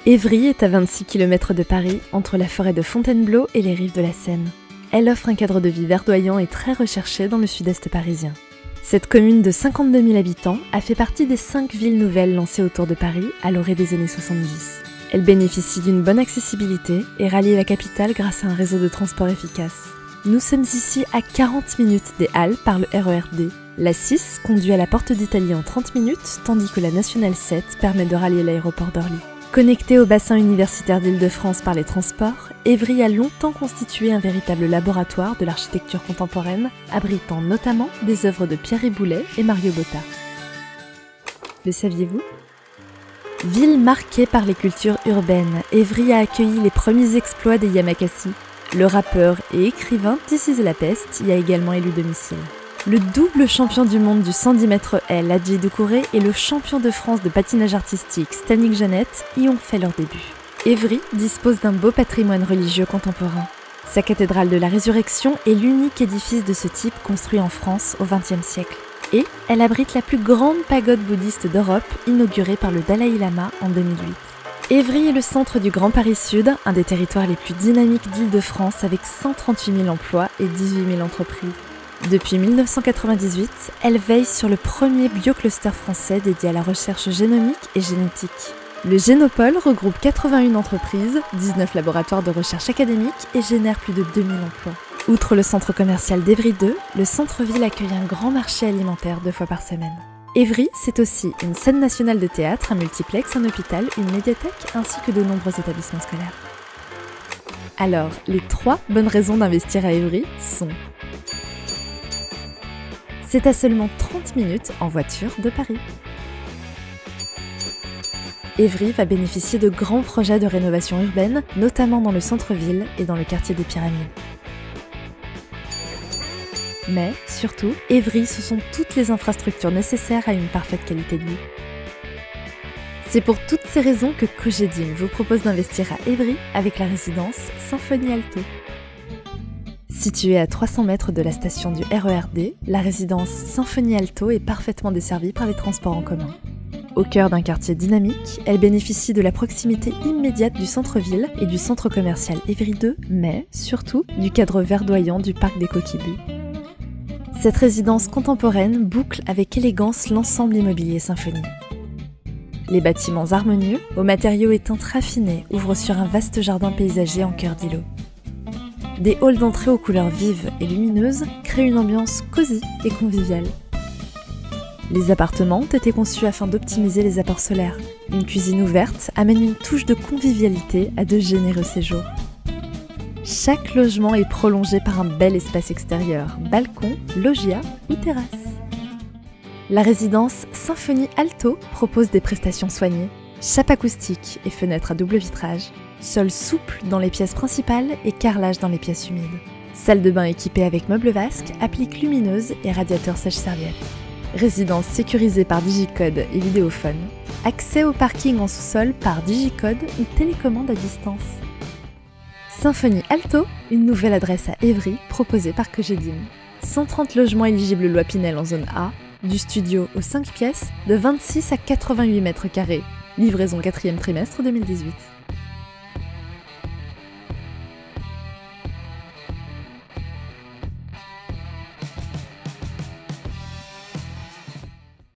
Évry est à 26 km de Paris, entre la forêt de Fontainebleau et les rives de la Seine. Elle offre un cadre de vie verdoyant et très recherché dans le sud-est parisien. Cette commune de 52 000 habitants a fait partie des 5 villes nouvelles lancées autour de Paris à l'orée des années 70. Elle bénéficie d'une bonne accessibilité et rallie la capitale grâce à un réseau de transport efficace. Nous sommes ici à 40 minutes des Halles par le RER D. La 6 conduit à la Porte d'Italie en 30 minutes, tandis que la Nationale 7 permet de rallier l'aéroport d'Orly. Connectée au bassin universitaire d'Île-de-France par les transports, Évry a longtemps constitué un véritable laboratoire de l'architecture contemporaine, abritant notamment des œuvres de Pierre Riboulet et Mario Botta. Le saviez-vous ? Ville marquée par les cultures urbaines, Évry a accueilli les premiers exploits des Yamakasi. Le rappeur et écrivain This Is La Peste y a également élu domicile. Le double champion du monde du 110 mètres L, Adji Doucouré, et le champion de France de patinage artistique, Stanik Jeannette, y ont fait leur début. Évry dispose d'un beau patrimoine religieux contemporain. Sa cathédrale de la Résurrection est l'unique édifice de ce type construit en France au XXe siècle. Et elle abrite la plus grande pagode bouddhiste d'Europe, inaugurée par le Dalai Lama en 2008. Évry est le centre du Grand Paris Sud, un des territoires les plus dynamiques d'Île-de-France avec 138 000 emplois et 18 000 entreprises. Depuis 1998, elle veille sur le premier biocluster français dédié à la recherche génomique et génétique. Le Génopole regroupe 81 entreprises, 19 laboratoires de recherche académique et génère plus de 2000 emplois. Outre le centre commercial d'Évry 2, le centre-ville accueille un grand marché alimentaire 2 fois par semaine. Évry, c'est aussi une scène nationale de théâtre, un multiplex, un hôpital, une médiathèque ainsi que de nombreux établissements scolaires. Alors, les 3 bonnes raisons d'investir à Évry sont: c'est à seulement 30 minutes en voiture de Paris. Évry va bénéficier de grands projets de rénovation urbaine, notamment dans le centre-ville et dans le quartier des Pyramides. Mais, surtout, Évry, ce sont toutes les infrastructures nécessaires à une parfaite qualité de vie. C'est pour toutes ces raisons que Cogedim vous propose d'investir à Évry avec la résidence Symphonie Alto. Située à 300 mètres de la station du RER D, la résidence Symphonie Alto est parfaitement desservie par les transports en commun. Au cœur d'un quartier dynamique, elle bénéficie de la proximité immédiate du centre-ville et du centre commercial Évry 2, mais surtout du cadre verdoyant du parc des Coquilles. Cette résidence contemporaine boucle avec élégance l'ensemble immobilier Symphonie. Les bâtiments harmonieux, aux matériaux éteints raffinés, ouvrent sur un vaste jardin paysager en cœur d'îlot. Des halls d'entrée aux couleurs vives et lumineuses créent une ambiance cosy et conviviale. Les appartements ont été conçus afin d'optimiser les apports solaires. Une cuisine ouverte amène une touche de convivialité à de généreux séjours. Chaque logement est prolongé par un bel espace extérieur, balcon, loggia ou terrasse. La résidence Symphonie Alto propose des prestations soignées, chape acoustique et fenêtres à double vitrage, sol souple dans les pièces principales et carrelage dans les pièces humides. Salle de bain équipée avec meubles vasques, appliques lumineuses et radiateurs sèche-serviettes. Résidence sécurisée par digicode et vidéophone. Accès au parking en sous-sol par digicode ou télécommande à distance. Symphonie Alto, une nouvelle adresse à Évry proposée par Cogedim. 130 logements éligibles loi Pinel en zone A, du studio aux 5 pièces, de 26 à 88 mètres carrés. Livraison 4e trimestre 2018.